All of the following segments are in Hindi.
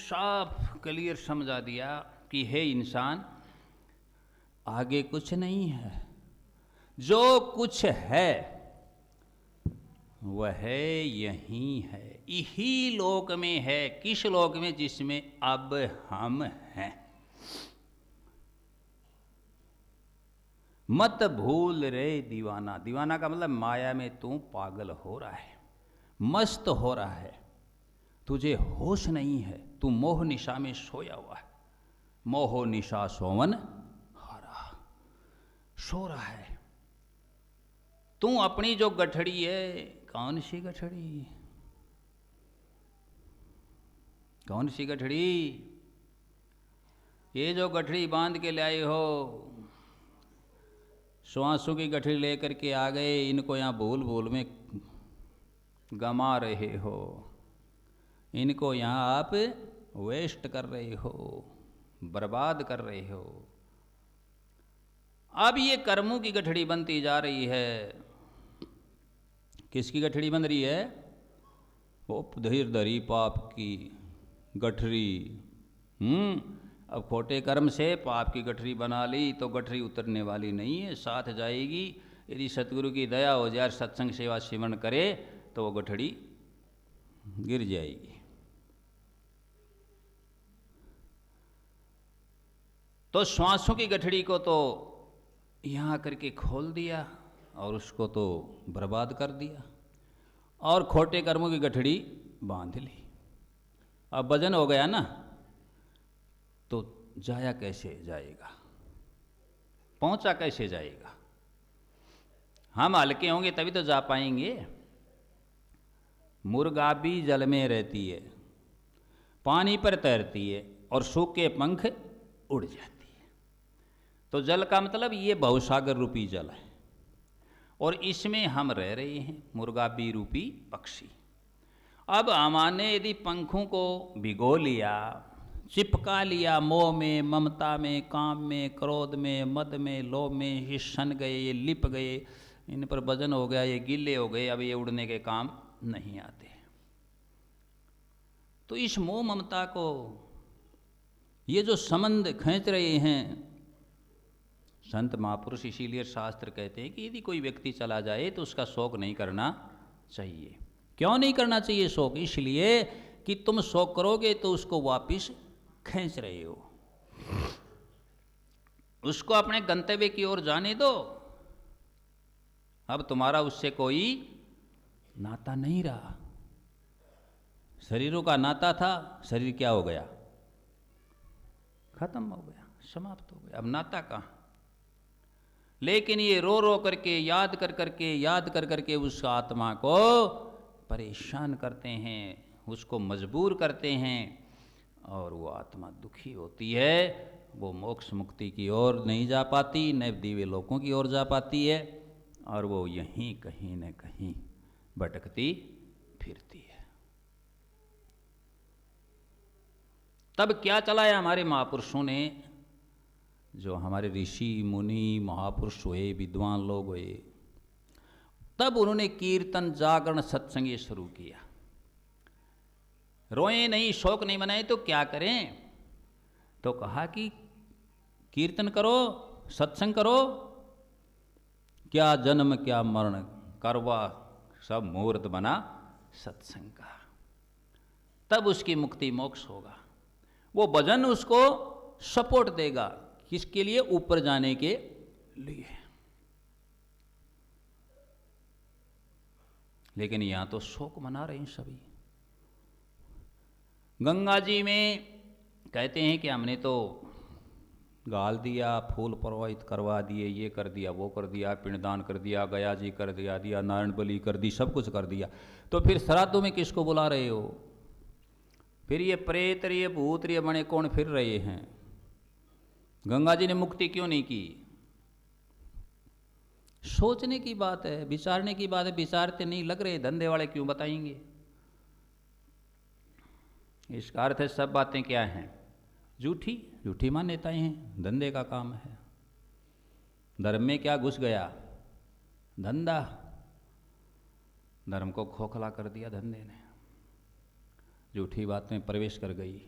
साफ क्लियर समझा दिया कि हे इंसान, आगे कुछ नहीं है, जो कुछ है वह यहीं है, यही लोक में है। किस लोक में? जिसमें अब हम हैं। मत भूल रे दीवाना। दीवाना का मतलब माया में तू पागल हो रहा है, मस्त हो रहा है, तुझे होश नहीं है, तू मोह निशा में सोया हुआ है। मोह निशा सोवन हारा, सो रहा है। तू अपनी जो गठड़ी है, कौन सी गठड़ी? कौन सी गठड़ी? ये जो गठड़ी बांध के लाए हो, श्वासों की गठड़ी लेकर के आ गए, इनको यहाँ भूल भूल में गमा रहे हो, इनको यहाँ आप वेस्ट कर रहे हो, बर्बाद कर रहे हो। अब ये कर्मों की गठड़ी बनती जा रही है। किसकी गठड़ी बन रही है? वो धीर धरी पाप की गठरी। अब खोटे कर्म से पाप की गठरी बना ली तो गठरी उतरने वाली नहीं है, साथ जाएगी। यदि सतगुरु की दया हो जाए, सत्संग सेवा सिमरण करे तो वो गठड़ी गिर जाएगी। तो श्वासों की गठड़ी को तो यहाँ करके खोल दिया और उसको तो बर्बाद कर दिया, और खोटे कर्मों की गठड़ी बांध ली। अब वजन हो गया ना, तो जाया कैसे जाएगा? पहुंचा कैसे जाएगा? हम हल्के होंगे तभी तो जा पाएंगे। मुर्गा भी जल में रहती है, पानी पर तैरती है और सूखे पंख उड़ जाती है। तो जल का मतलब ये भवसागर रूपी जल है, और इसमें हम रह रहे हैं, मुर्गा भी रूपी पक्षी। अब हमारे यदि पंखों को भिगो लिया, चिपका लिया मोह में, ममता में, काम में, क्रोध में, मद में, लोभ में, ये सन गए, ये लिप गए, इन पर वजन हो गया, ये गीले हो गए, अब ये उड़ने के काम नहीं आते। तो इस मोह ममता को ये जो संबंध खींच रहे हैं संत महापुरुष, इसीलिए शास्त्र कहते हैं कि यदि कोई व्यक्ति चला जाए तो उसका शोक नहीं करना चाहिए। क्यों नहीं करना चाहिए शोक? इसलिए कि तुम शोक करोगे तो उसको वापिस खींच रहे हो, उसको अपने गंतव्य की ओर जाने दो। अब तुम्हारा उससे कोई नाता नहीं रहा। शरीरों का नाता था, शरीर क्या हो गया? खत्म हो गया, समाप्त हो गया। अब नाता कहाँ? लेकिन ये रो रो करके, याद कर करके, याद कर करके उस आत्मा को परेशान करते हैं, उसको मजबूर करते हैं, और वो आत्मा दुखी होती है। वो मोक्ष मुक्ति की ओर नहीं जा पाती, न दिव्य लोकों की ओर जा पाती है, और वो यहीं कहीं न कहीं भटकती फिरती है। तब क्या चलाया हमारे महापुरुषों ने? जो हमारे ऋषि मुनि महापुरुष हुए, विद्वान लोग हुए, तब उन्होंने कीर्तन, जागरण, सत्संग ये शुरू किया। रोए नहीं, शोक नहीं मनाए तो क्या करें? तो कहा कि कीर्तन करो, सत्संग करो, क्या जन्म क्या मरण, करवा सब मुहूर्त बना सत्संग का। तब उसकी मुक्ति मोक्ष होगा। वो भजन उसको सपोर्ट देगा, किसके लिए? ऊपर जाने के लिए। लेकिन यहां तो शोक मना रहे हैं सभी। गंगा जी में कहते हैं कि हमने तो गाल दिया, फूल प्रवाहित करवा दिए, ये कर दिया, वो कर दिया, पिंडदान कर दिया, गया जी कर दिया, नारायण बलि कर दी, सब कुछ कर दिया। तो फिर श्राद्धों में किसको बुला रहे हो? फिर ये प्रेत, ये भूत, ये बने कौन फिर रहे हैं? गंगा जी ने मुक्ति क्यों नहीं की? सोचने की बात है, विचारने की बात है। विचारते नहीं, लग रहे धंधे वाले क्यों बताएंगे? इसका अर्थ है सब बातें क्या हैं? झूठी, झूठी मान्यताएं हैं, धंधे का काम है। धर्म में क्या घुस गया? धंधा। धर्म को खोखला कर दिया धंधे ने, झूठी बात में प्रवेश कर गई।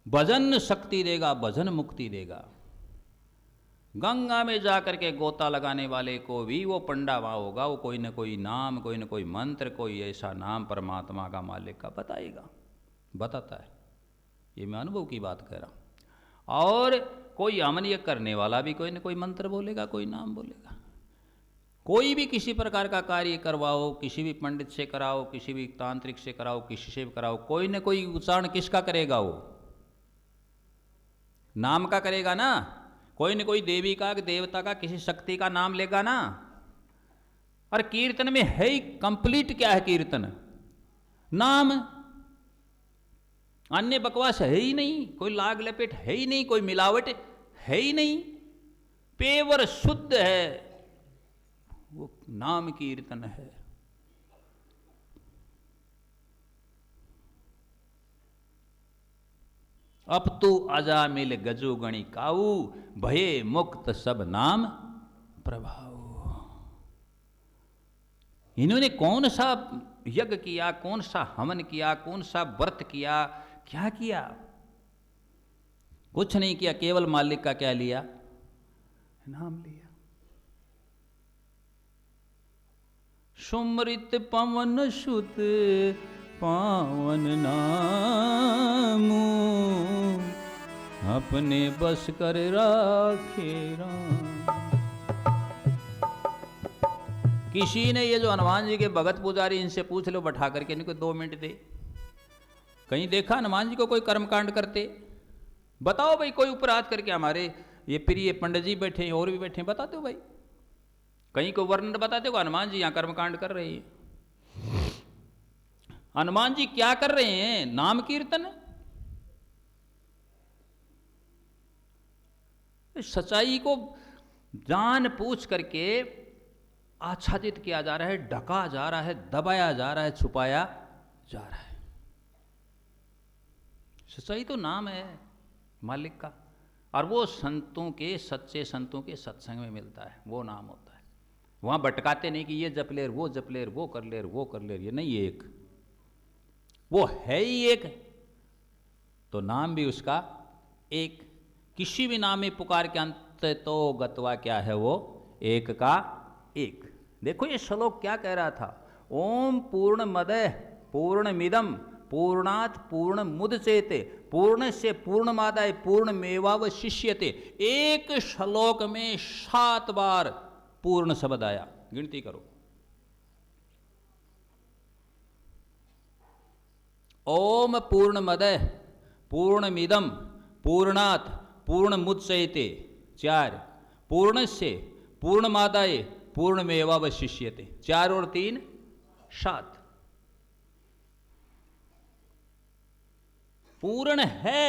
भजन शक्ति देगा, भजन मुक्ति देगा। गंगा में जाकर के गोता लगाने वाले को भी वो पंडा वहाँ होगा, वो कोई न कोई नाम, कोई न कोई मंत्र, कोई ऐसा नाम परमात्मा का, मालिक का बताएगा, बताता है। ये मैं अनुभव की बात कह रहा हूँ। और कोई अमनीय करने वाला भी कोई न कोई मंत्र बोलेगा, कोई नाम बोलेगा। कोई भी किसी प्रकार का कार्य करवाओ, किसी भी पंडित से कराओ, किसी भी तांत्रिक से कराओ, किसी से भी कराओ, कोई न कोई उच्चारण किसका करेगा? वो नाम का करेगा ना। कोई न कोई देवी का, देवता का, किसी शक्ति का नाम लेगा ना। और कीर्तन में है ही कंप्लीट क्या है कीर्तन? नाम। अन्य बकवास है ही नहीं, कोई लाग लपेट है ही नहीं, कोई मिलावट है ही नहीं, पेवर शुद्ध है, वो नाम कीर्तन है। अब तो अजामिल गजो गणि काऊ, भये मुक्त सब नाम प्रभाव। इन्होंने कौन सा यज्ञ किया, कौन सा हवन किया, कौन सा व्रत किया, क्या किया? कुछ नहीं किया, केवल मालिक का क्या लिया? नाम लिया। सुमृत पवन सुत पावन नामू, अपने बस कर राखे राम। किसी ने ये जो हनुमान जी के भगत पुजारी, इनसे पूछ लो बैठा करके, इनको 2 मिनट दे, कहीं देखा हनुमान जी को कोई कर्मकांड करते? बताओ भाई, कोई अपराध करके। हमारे ये प्रिय पंडित जी बैठे हैं, और भी बैठे हैं, बताते हो भाई, कहीं को वर्णन बताते हो हनुमान जी यहाँ कर्मकांड कर रहे हैं? हनुमान जी क्या कर रहे हैं? नाम कीर्तन। सच्चाई को जान पूछ करके आच्छादित किया जा रहा है, ढका जा रहा है, दबाया जा रहा है, छुपाया जा रहा है। सच्चाई तो नाम है मालिक का, और वो संतों के, सच्चे संतों के सत्संग में मिलता है, वो नाम होता है। वहां भटकाते नहीं कि ये जप लेर, वो जप लेर, वो कर लेर, वो कर लेर, ये नहीं, एक वो है ही एक, तो नाम भी उसका एक। किसी भी नाम में पुकार के अंत तो गत्वा क्या है? वो एक का एक। देखो ये श्लोक क्या कह रहा था? ओम पूर्ण मदः पूर्णमिदं पूर्णात् पूर्ण मुदचेते पूर्ण से पूर्णमादाय पूर्णमेवावशिष्यते। एक श्लोक में 7 बार पूर्ण शब्द आया, गिनती करो। ओम पूर्णमदः पूर्णमिदं पूर्णात् पूर्णमुदच्यते 4, पूर्णस्य पूर्णमादाय पूर्णमेवावशिष्यते 4 और 3 7। पूर्ण है,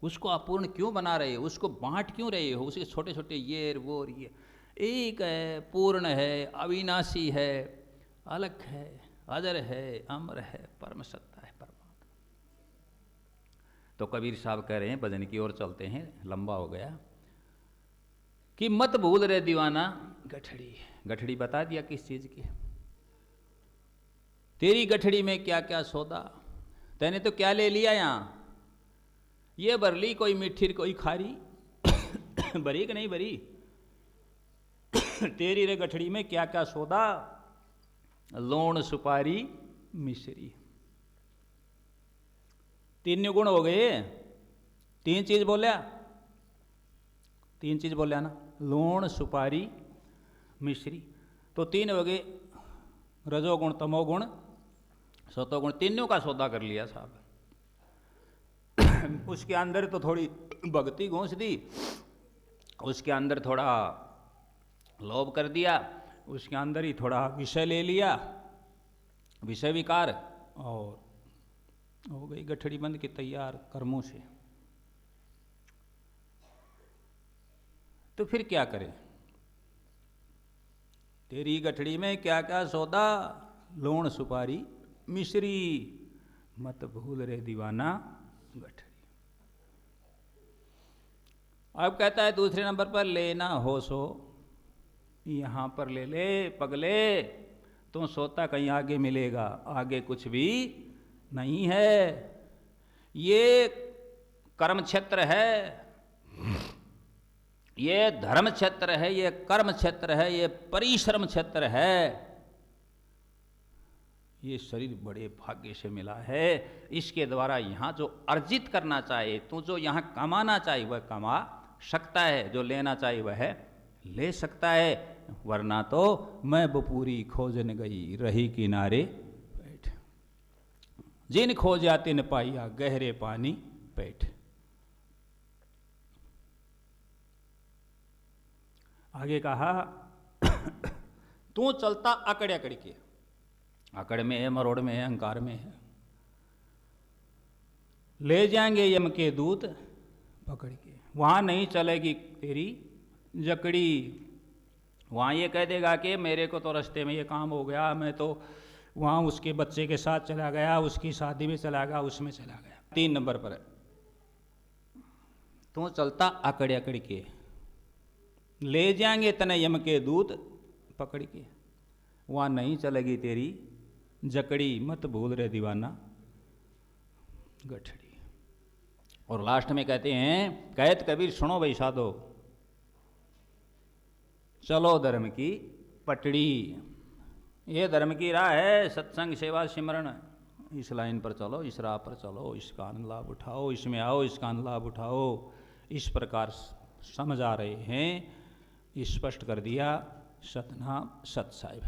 उसको अपूर्ण क्यों बना रहे हो? उसको बांट क्यों रहे हो? उसके छोटे छोटे ये वो और ये। एक है, पूर्ण है, अविनाशी है, अलग है, अजर है, अमर है, परम सत्ता है, परमात्मा। तो कबीर साहब कह रहे हैं, भजन की ओर चलते हैं, लंबा हो गया, कि मत भूल रे दीवाना गठड़ी। गठड़ी बता दिया किस चीज की? तेरी गठड़ी में क्या क्या सौदा, तैने तो क्या ले लिया यहां? ये भर ली, कोई मीठी कोई खारी। भरी कि नहीं भरी? तेरी रे गठड़ी में क्या क्या सौदा, लोण सुपारी मिश्री। 3 गुण हो गए, 3 चीज बोलिया, 3 चीज बोलिया ना, लोण सुपारी मिश्री। तो 3 हो गए, रजोगुण तमोगुण सतोगुण, तीनों का सौदा कर लिया साहब। उसके अंदर तो थोड़ी भक्ति घोंस दी, उसके अंदर थोड़ा लोभ कर दिया, उसके अंदर ही थोड़ा विषय ले लिया, विषय विकार, और हो गई गठड़ी बंद की तैयार कर्मों से। तो फिर क्या करें? तेरी गठड़ी में क्या क्या सौदा, लोण सुपारी मिश्री, मत भूल रे दीवाना गठड़ी। अब कहता है दूसरे नंबर पर, लेना हो सो यहां पर ले ले पगले, तो सोता कहीं आगे मिलेगा, आगे कुछ भी नहीं है। ये कर्म क्षेत्र है, ये धर्म क्षेत्र है, ये कर्म क्षेत्र है, ये परिश्रम क्षेत्र है। ये शरीर बड़े भाग्य से मिला है। इसके द्वारा यहाँ जो अर्जित करना चाहे, तो जो यहाँ कमाना चाहे वह कमा सकता है, जो लेना चाहे वह ले सकता है। वरना तो मैं बपूरी खोजन गई रही किनारे बैठ, जिन खोजा तिन पाइया गहरे पानी बैठ। आगे कहा तू चलता अकड़ अकड़ के, अकड़ में है, मरोड़ में है, अहंकार में है। ले जाएंगे यम के दूत पकड़ के, वहां नहीं चलेगी तेरी जकड़ी। वहां ये कह देगा कि मेरे को तो रास्ते में ये काम हो गया, मैं तो वहां उसके बच्चे के साथ चला गया, उसकी शादी में चला गया, उसमें चला गया। 3 नंबर पर है, तू चलता अकड़ अकड़ के, ले जाएंगे तने यम के दूत पकड़ के, वहां नहीं चलेगी तेरी जकड़ी, मत भूल रे दीवाना गठड़ी। और लास्ट में कहते हैं, कहत कबीर सुनो भाई साधो, चलो धर्म की पटड़ी। ये धर्म की राह है, सत्संग सेवा सिमरण, इस लाइन पर चलो, इस राह पर चलो, इसका आनंद लाभ उठाओ, इसमें आओ, इसका आनंद लाभ उठाओ। इस प्रकार समझ आ रहे हैं, स्पष्ट कर दिया सतनाम सत साहिब।